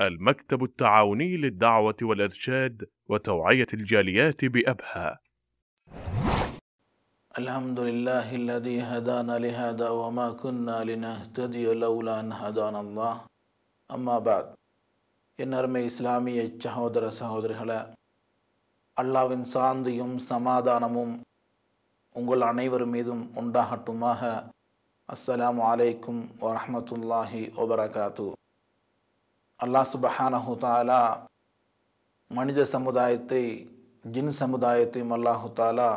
المكتب التعاوني للدعوة والإرشاد وتوعية الجاليات بأبها. الحمد لله الذي هدانا لهذا وما كنا لنهتدي لولا أن هدانا الله. أما بعد. இன்னர்மை இஸ்லாமிய சகோதர சகோதரிகளே, அல்லாஹ்வின் சாந்தியும் சமாதானமும் உங்கள் அனைவர் மீதும் உண்டாகட்டுமாக. அஸ்ஸலாமு அலைக்கும் வரஹ்மத்துல்லாஹி வபரகாத்து. அல்லாஹ் சுப்ஹானஹு தஆலா மனித சமுதாயத்தை, ஜின் சமுதாயத்தையும் அல்லாஹு தாலா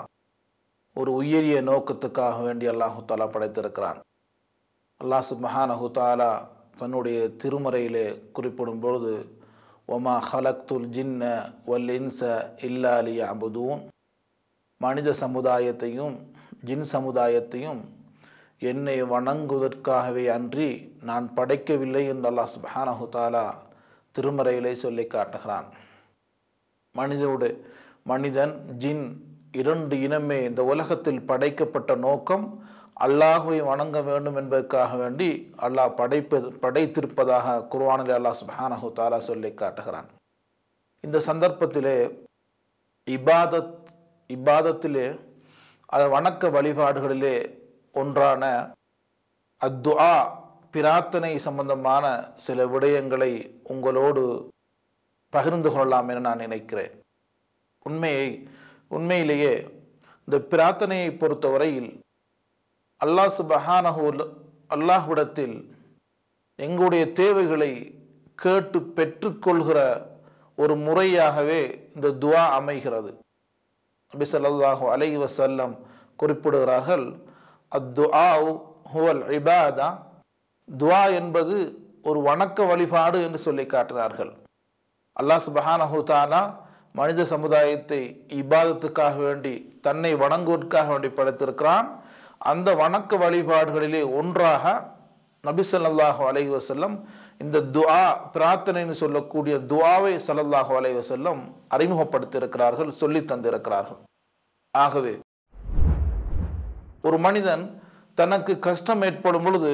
ஒரு உயரிய நோக்கத்துக்காக வேண்டி அல்லாஹு தாலா படைத்திருக்கிறான். அல்லாஹ் சுப்ஹானஹு தஆலா தன்னுடைய திருமறையிலே குறிப்பிடும் பொழுது, ஒமா ஹலக்துல் ஜின்ன வல் இன்ச இல்லா லியஅபுதூன், மனித சமுதாயத்தையும் ஜின் சமுதாயத்தையும் என்னை வணங்குவதற்காகவே அன்றி நான் படைக்கவில்லை என்று அல்லாஹ் சுப்ஹானஹு தஆலா திருமறையிலே சொல்லி காட்டுகிறான். மனிதன் ஜின் இரண்டு இனமே இந்த உலகத்தில் படைக்கப்பட்ட நோக்கம் அல்லாஹுவை வணங்க வேண்டும் என்பதற்காக வேண்டி அல்லாஹ் படைத்திருப்பதாக குர்ஆனில் அல்லாஹ் சுப்ஹானஹு தஆலா சொல்லி காட்டுகிறான். இந்த சந்தர்ப்பத்திலே இபாதத்திலே வணக்க வழிபாடுகளிலே ஒன்றான அத்துஆ, பிரார்த்தனை சம்பந்தமான சில விடயங்களை உங்களோடு பகிர்ந்து கொள்ளலாம் என நான் நினைக்கிறேன். உண்மையிலேயே இந்த பிரார்த்தனையை பொறுத்தவரையில் அல்லாஹ்விடத்தில் எங்களுடைய தேவைகளை கேட்டு பெற்றுக்கொள்கிற ஒரு முறையாகவே இந்த துஆ அமைகிறது. நபி ஸல்லல்லாஹு அலைஹி வஸல்லம் குறிப்பிடுகிறார்கள், அத்துஆ ஹுவல் இபாதா, துஆ என்பது ஒரு வணக்க வழிபாடு என்று சொல்லி காட்டினார்கள். அல்லாஹ் சுப்ஹானஹு தஆலா மனித சமுதாயத்தை இபாதத்துக்காக வேண்டி, தன்னை வணங்குவதற்காக வேண்டி படைத்திருக்கிறான். அந்த வணக்க வழிபாடுகளிலே ஒன்றாக நபி ஸல்லல்லாஹு அலைஹி வஸல்லம் இந்த துஆ, பிரார்த்தனைன்னு சொல்லக்கூடிய துஆவை ஸல்லல்லாஹு அலைஹி வஸல்லம் அறிமுகப்படுத்தியிருக்கிறார்கள், சொல்லி தந்திருக்கிறார்கள். ஆகவே ஒரு மனிதன் தனக்கு கஷ்டம் ஏற்படும் பொழுது,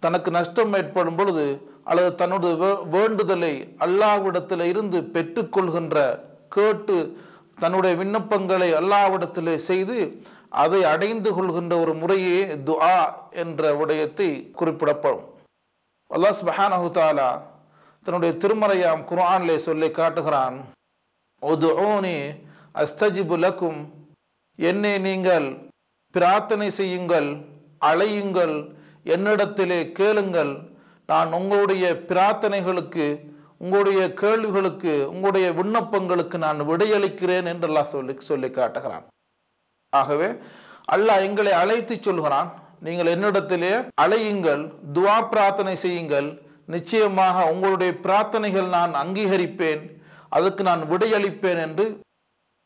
தனக்கு நஷ்டம் ஏற்படும் பொழுது, அல்லது தன்னுடைய வேண்டுதலை அல்லாஹ்விடத்தில் இருந்து பெற்றுக்கொள்கின்ற, கேட்டு தன்னுடைய விண்ணப்பங்களை அல்லாஹ்விடத்தில் செய்து அதை அடைந்து கொள்கின்ற ஒரு முறையே துஆ என்ற விடயத்தை குறிப்பிடப்படும். அல்லாஹ் சுப்ஹானஹு தஆலா தன்னுடைய திருமறையாம் குர்ஆனிலே சொல்லி காட்டுகிறான், உதுஊனி அஸ்தஜிபு லக்கும், என்னை நீங்கள் பிரார்த்தனை செய்யுங்கள், அழையுங்கள், என்னிடத்திலே கேளுங்கள், நான் உங்களுடைய பிரார்த்தனைகளுக்கு, உங்களுடைய கேள்விகளுக்கு, உங்களுடைய விண்ணப்பங்களுக்கு நான் விடையளிக்கிறேன் என்று அல்லாஹ் சொல்லி காட்டுகிறான். ஆகவே அல்லாஹ் எங்களை அழைத்து சொல்கிறான், நீங்கள் என்னிடத்திலே அழையுங்கள், துஆ பிரார்த்தனை செய்யுங்கள், நிச்சயமாக உங்களுடைய பிரார்த்தனைகள் நான் அங்கீகரிப்பேன், அதுக்கு நான் விடையளிப்பேன் என்று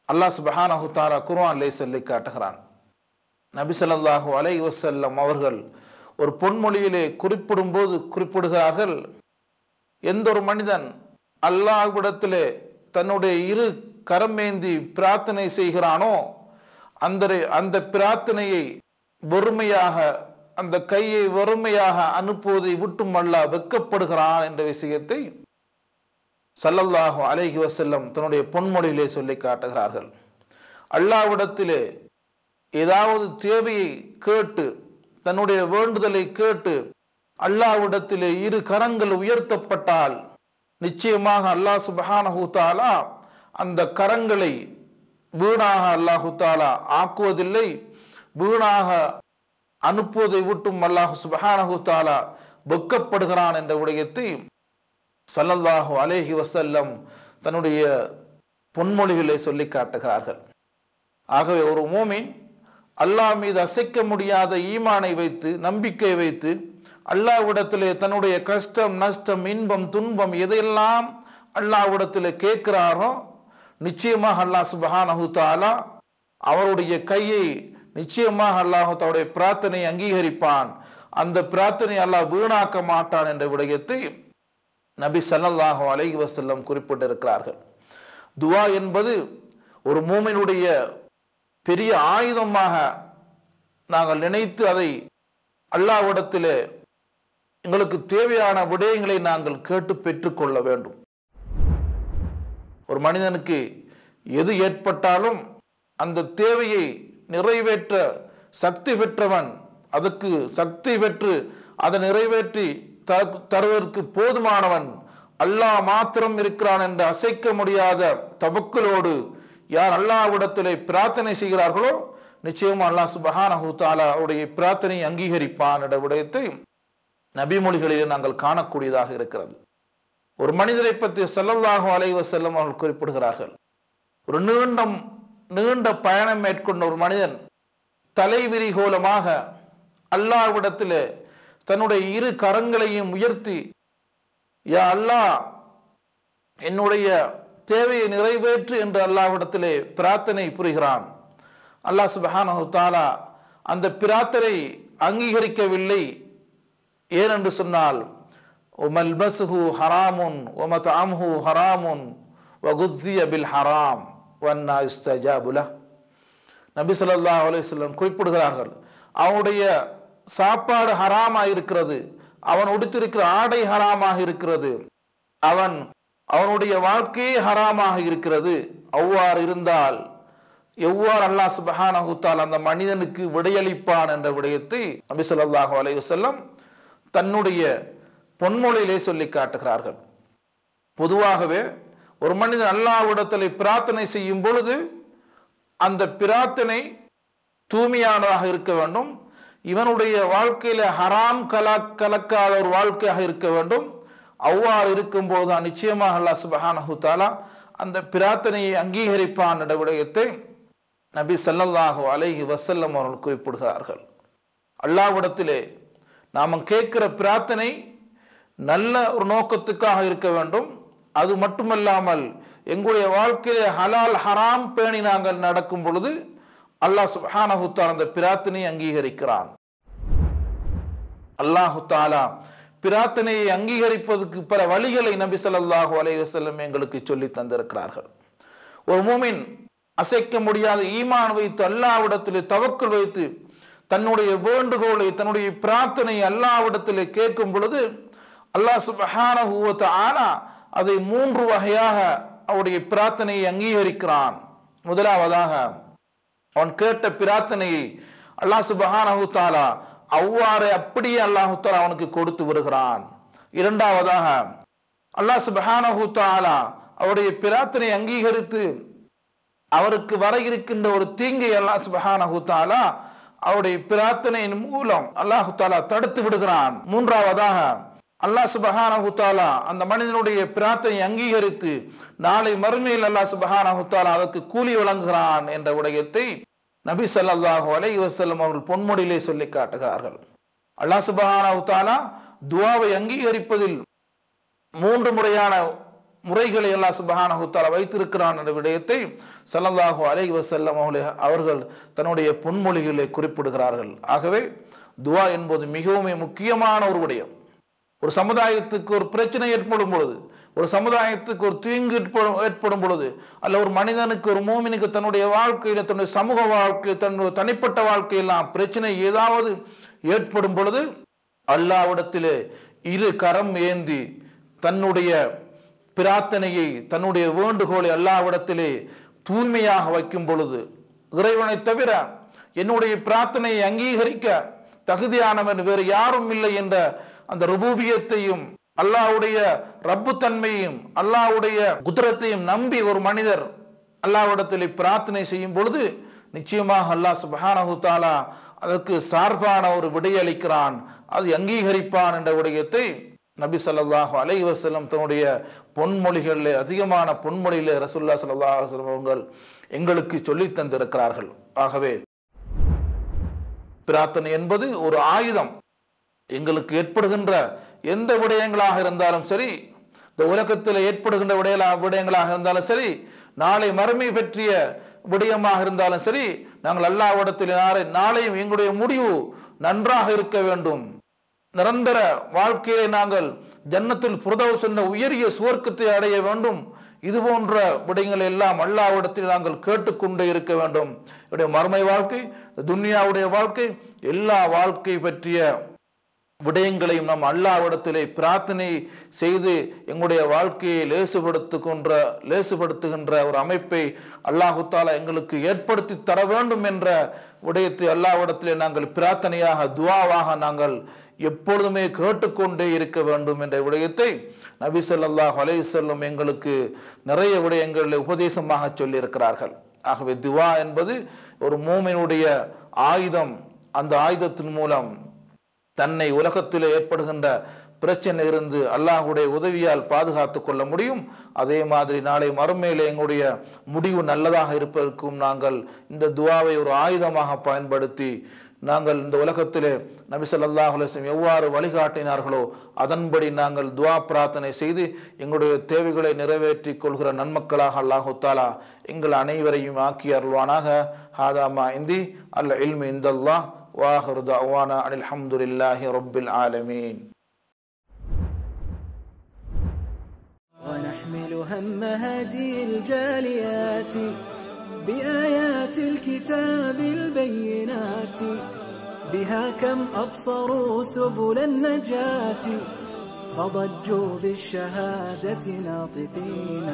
அல்லாஹ் சுப்ஹானஹு தஆலா குர்ஆனிலே சொல்லி காட்டுகிறான். நபி ஸல்லல்லாஹு அலைஹி வஸல்லம் அவர்கள் ஒரு பொன்மொழியிலே குறிப்பிடுகிறார்கள், எந்த ஒரு மனிதன் அல்லாஹ்விடத்திலே தன்னுடைய இரு கரமேந்தி பிரார்த்தனை செய்கிறானோ, அந்த பிரார்த்தனையை வெறுமையாக, அந்த கையை வெறுமையாக அனுப்புவதை விட்டும் அல்லாஹ் வெட்கப்படுகிறான் என்ற விஷயத்தை ஸல்லல்லாஹு அலைஹி வஸல்லம் தன்னுடைய பொன்மொழியிலே சொல்லி காட்டுகிறார்கள். அல்லாஹ்விடத்திலே ஏதாவது தேவையை கேட்டு, தன்னுடைய வேண்டுதலை கேட்டு அல்லாஹ்விடத்திலே இரு கரங்கள் உயர்த்தப்பட்டால் நிச்சயமாக அல்லாஹ் சுப்ஹானஹு தஆலா அந்த கரங்களை வீணாக அல்லாஹு தஆலா ஆக்குவதில்லை, வீணாக அனுப்புவதை விட்டும் அல்லாஹ் சுப்ஹானஹு தஆலா வெட்கப்படுகிறான் என்ற விடயத்தை ஸல்லல்லாஹு அலைஹி வஸல்லம் தன்னுடைய பொன்மொழிகளை சொல்லி காட்டுகிறார்கள். ஆகவே ஒரு மூமின் அல்லாஹ் மீது அசைக்க முடியாத ஈமானை வைத்து, நம்பிக்கை வைத்து, அல்லாஹ்விடத்திலே தன்னுடைய கஷ்டம், நஷ்டம், இன்பம், துன்பம் எதையெல்லாம் அல்லாஹ்விடத்திலே கேட்கிறாரோ, நிச்சயமாக அல்லாஹ் சுப்ஹானஹு தஆலா அவருடைய கையை நிச்சயமாக அல்லாஹ் தன்னுடைய பிரார்த்தனை அங்கீகரிப்பான், அந்த பிரார்த்தனை அல்லாஹ் வீணாக்க மாட்டான் என்ற விடயத்தை நபி ஸல்லல்லாஹு அலைஹி வஸல்லம் குறிப்பிட்டிருக்கிறார்கள். துஆ என்பது ஒரு மூமினுடைய பெரிய ஆயுதமாக நாங்கள் நினைத்து அதை அல்லாஹ்விடத்திலே எங்களுக்கு தேவையான விடயங்களை நாங்கள் கேட்டு பெற்றுக்கொள்ள வேண்டும். ஒரு மனிதனுக்கு எது ஏற்பட்டாலும் அந்த தேவையை நிறைவேற்ற சக்தி பெற்றவன், அதுக்கு சக்தி பெற்று அதை நிறைவேற்றி தருவதற்கு போதுமானவன் அல்லாஹ் மாத்திரம் இருக்கிறான் என்ற அசைக்க முடியாத தவக்குலோடு யார் அல்லாஹ்விடத்திலே பிரார்த்தனை செய்கிறார்களோ நிச்சயமா அல்லாஹ் சுப்ஹானஹு தஆலா அவருடைய பிரார்த்தனை அங்கீகரிப்பான் என்ற விடயத்தை நபிமொழிகளிலே நாங்கள் காணக்கூடியதாக இருக்கிறது. ஒரு மனிதரை பற்றி ஸல்லல்லாஹு அலைஹி வஸல்லம் அவர்கள் குறிப்பிடுகிறார்கள். ஒரு நீண்ட பயணம் மேற்கொண்ட ஒரு மனிதன் தலைவிரிகோலமாக அல்லாஹ்விடத்திலே தன்னுடைய இரு கரங்களையும் உயர்த்தி, யா அல்லாஹ் என்னுடைய தேவையை நிறைவேற்று என்று அல்லாஹ்விடத்திலே பிரார்த்தனை புரிகிறான். அல்லாஹ் சுப்ஹானஹு தஆலா அந்த பிரார்த்தனை அங்கீகரிக்கவில்லை. ஏனென்று சொன்னால் மல்பஸுஹு ஹராமுன் வமத்அமுஹு ஹராமுன் வகுத்திய பில் ஹராம் வன்னா இஸ்தஜாபு லஹ். நபி ஸல்லல்லாஹு அலைஹி வஸல்லம் குறிப்பிடுகிறார்கள், அவனுடைய சாப்பாடு ஹராமாக இருக்கிறது, அவன் உடுத்திருக்கிற ஆடை ஹராமாக இருக்கிறது, அவனுடைய வாழ்க்கையே ஹராமாக இருக்கிறது. அவ்வாறு இருந்தால் எவ்வாறு அல்லாஹ் சுப்ஹானஹு தஆலா அந்த மனிதனுக்கு விடையளிப்பான் என்ற விடயத்தை நபி ஸல்லல்லாஹு அலைஹி வஸல்லம் தன்னுடைய பொன்மொழியிலே சொல்லி காட்டுகிறார்கள். பொதுவாகவே ஒரு மனிதன் அல்லாஹ்விடத்திலே பிரார்த்தனை செய்யும் பொழுது அந்த பிரார்த்தனை தூய்மையானதாக இருக்க வேண்டும். இவனுடைய வாழ்க்கையில ஹராம் கலக்காத ஒரு வாழ்க்கையாக இருக்க வேண்டும். அவ்வாறு இருக்கும்போது தான் நிச்சயமாக அல்லாஹ் சுப்ஹானஹு தஆலா அந்த பிரார்த்தனையை அங்கீகரிப்பான் என்ற விடயத்தை நபி ஸல்லல்லாஹு அலைஹி வஸல்லம் அவர்கள் குறிப்பிடுகிறார்கள். அல்லாஹ்விடத்திலே நாம் கேட்கிற பிரார்த்தனை நல்ல ஒரு நோக்கத்துக்காக இருக்க வேண்டும். அது மட்டுமல்லாமல் எங்களுடைய வாழ்க்கையிலே ஹலால் ஹராம் பேணி நாங்கள் நடக்கும் பொழுது அல்லாஹ் சுப்ஹானஹு தஆலா அந்த பிரார்த்தனையை அங்கீகரிக்கிறான். அல்லாஹு தஆலா பிரார்த்தனையை அங்கீகரிப்பதற்கு பல வழிகளை நபி ஸல்லல்லாஹு அலைஹி வஸல்லம் எங்களுக்கு சொல்லி தந்திருக்கிறார்கள். ஒரு மூமின் அசைக்க முடியாத ஈமான் வைத்து அல்லாஹ்விடத்திலே தவக்குல் வைத்து தன்னுடைய வேண்டுகோளை தன்னுடைய பிரார்த்தனை அல்லாஹ்விடத்திலே கேட்கும் பொழுது அல்லாஹ் சுப்ஹானஹு வ தஆலா அதை 3 வகையாக அவருடைய பிரார்த்தனையை அங்கீகரிக்கிறான். முதலாவதாக அவன் கேட்ட பிரார்த்தனையை அல்லாஹ் சுப்ஹானஹு தஆலா அவ்வாறு அப்படியே அல்லாஹ் தஆலா அவனுக்கு கொடுத்து வருகிறான். இரண்டாவதாக அல்லாஹ் சுப்ஹானஹு தஆலா அவருடைய பிரார்த்தனை அங்கீகரித்து அவருக்கு வர இருக்கின்ற ஒரு தீங்கை அல்லாஹ் சுப்ஹானஹு தஆலா அவருடைய பிரார்த்தனையின் மூலம் அல்லாஹ் தஆலா தடுத்து விடுகிறான். மூன்றாவதாக அல்லாஹ் சுப்ஹானஹு தஆலா அந்த மனிதனுடைய பிரார்த்தனை அங்கீகரித்து நாளை மறுமையில் அல்லாஹ் சுப்ஹானஹு தஆலா அதற்கு கூலி வழங்குகிறான் என்ற விடயத்தை நபி ஸல்லல்லாஹு அலைஹி வஸல்லம் அவர்கள் பொன்மொழியிலே சொல்லி காட்டுகிறார்கள். அல்லாஹ் சுப்ஹானஹு தஆலா துஆவை அங்கீகரிப்பதில் 3 முறையான முறைகளை அல்லாஹ் சுப்ஹானஹு தஆலா வைத்திருக்கிறான் என்ற விடயத்தை ஸல்லல்லாஹு அலைஹி வஸல்லம் அவர்கள் தன்னுடைய பொன்மொழிகளிலே குறிப்பிடுகிறார்கள். ஆகவே துஆ என்பது மிகவும் முக்கியமான ஒரு விடயம். ஒரு சமுதாயத்துக்கு ஒரு பிரச்சனை ஏற்படும் பொழுது, ஒரு சமுதாயத்துக்கு ஒரு தீங்கு ஏற்படும் பொழுது, அல்ல ஒரு மனிதனுக்கு ஒரு மூமினுக்கு தன்னுடைய வாழ்க்கையில தன்னுடைய சமூக வாழ்க்கை தன்னுடைய தனிப்பட்ட வாழ்க்கையெல்லாம் பிரச்சனை ஏதாவது ஏற்படும் பொழுது அல்லாஹ்விடத்திலே இரு கரம் ஏந்தி தன்னுடைய பிரார்த்தனையை தன்னுடைய வேண்டுகோளை அல்லாஹ்விடத்திலே தூய்மையாக வைக்கும் பொழுது, இறைவனை தவிர என்னுடைய பிரார்த்தனையை அங்கீகரிக்க தகுதியானவன் வேறு யாரும் இல்லை என்ற அந்த ருபூபியத்தையும் அல்லாஹ்வுடைய ரப்பு தன்மையும் அல்லாஹ்வுடைய குத்ரத்தையும் நம்பி ஒரு மனிதர் அல்லாஹ்விடத்திலே பிரார்த்தனை செய்யும் பொழுது நிச்சயமாக அல்லாஹ் சுப்ஹானஹு தஆலா அதற்கு சார்பான ஒரு விடையளிக்கிறான், அது அங்கீகரிப்பான் என்ற விடயத்தை நபி ஸல்லல்லாஹு அலைஹி வஸல்லம் தன்னுடைய பொன்மொழிகளிலே அதிகமான பொன்மொழியிலே ரசூலுல்லாஹ் ஸல்லல்லாஹு அலைஹி வஸல்லம் அவர்கள் எங்களுக்கு சொல்லி தந்திருக்கிறார்கள். ஆகவே பிரார்த்தனை என்பது ஒரு ஆயுதம். எங்களுக்கு ஏற்படுகின்ற எந்த விடயங்களாக இருந்தாலும் சரி, இந்த உலகத்தில் ஏற்படுகின்ற விடயங்களாக இருந்தாலும் சரி, நாளை மறுமை பற்றிய விடயமாக இருந்தாலும் சரி, நாங்கள் அல்லாஹ்விடத்தில் நாளையும் எங்களுடைய முடிவு நன்றாக இருக்க வேண்டும், நிரந்தர வாழ்க்கையை நாங்கள் ஜன்னத்துல் ஃபிர்தௌஸ் என்ற உயரிய சுவர்க்கத்தை அடைய வேண்டும், இது போன்ற விடயங்கள் எல்லாம் அல்லாஹ்விடத்தில் நாங்கள் கேட்டுக்கொண்டே இருக்க வேண்டும். மறுமை வாழ்க்கை, துன்யாவுடைய வாழ்க்கை, எல்லா வாழ்க்கை பற்றிய விடயங்களையும் நாம் அல்லாஹ்விடத்திலே பிரார்த்தனை செய்து எங்களுடைய வாழ்க்கையை லேசுபடுத்துகின்ற ஒரு அமைப்பை அல்லாஹு தஆலா எங்களுக்கு ஏற்படுத்தி தர வேண்டும் என்ற விடயத்தை அல்லாஹ்விடத்திலே நாங்கள் பிரார்த்தனையாக துஆவாக நாங்கள் எப்பொழுதுமே கேட்டுக்கொண்டே இருக்க வேண்டும் என்ற விடயத்தை நபி ஸல்லல்லாஹு அலைஹி வஸல்லம் எங்களுக்கு நிறைய விடயங்களில் உபதேசமாக சொல்லியிருக்கிறார்கள். ஆகவே துஆ என்பது ஒரு மூமினுடைய ஆயுதம். அந்த ஆயுதத்தின் மூலம் தன்னை உலகத்தில் ஏற்படுகின்ற பிரச்சனை இருந்து அல்லாஹ்வுடைய உதவியால் பாதுகாத்து கொள்ள முடியும். அதே மாதிரி நாளை மறுமையிலே எங்களுடைய முடிவு நல்லதாக இருப்பதற்கும் நாங்கள் இந்த துஆவை ஒரு ஆயுதமாக பயன்படுத்தி நாங்கள் இந்த உலகத்திலே நபி ஸல்லல்லாஹு அலைஹி வஸல்லம் எவ்வாறு வழிகாட்டினார்களோ அதன்படி நாங்கள் துஆ பிரார்த்தனை செய்து எங்களுடைய தேவைகளை நிறைவேற்றிக் கொள்கிற நன்மக்களாக அல்லாஹு தஆலா எங்கள் அனைவரையும் ஆக்கி அருள்வானாக. ஹாதா மா இந்தி அல் இல்மு இந்தல்லாஹ் وآخر دعوانا أن الحمد لله رب العالمين. ونحمل هم هدي الجاليات بآيات الكتاب البينات بها كم أبصروا سبل النجاة فضجوا بالشهادة ناطقين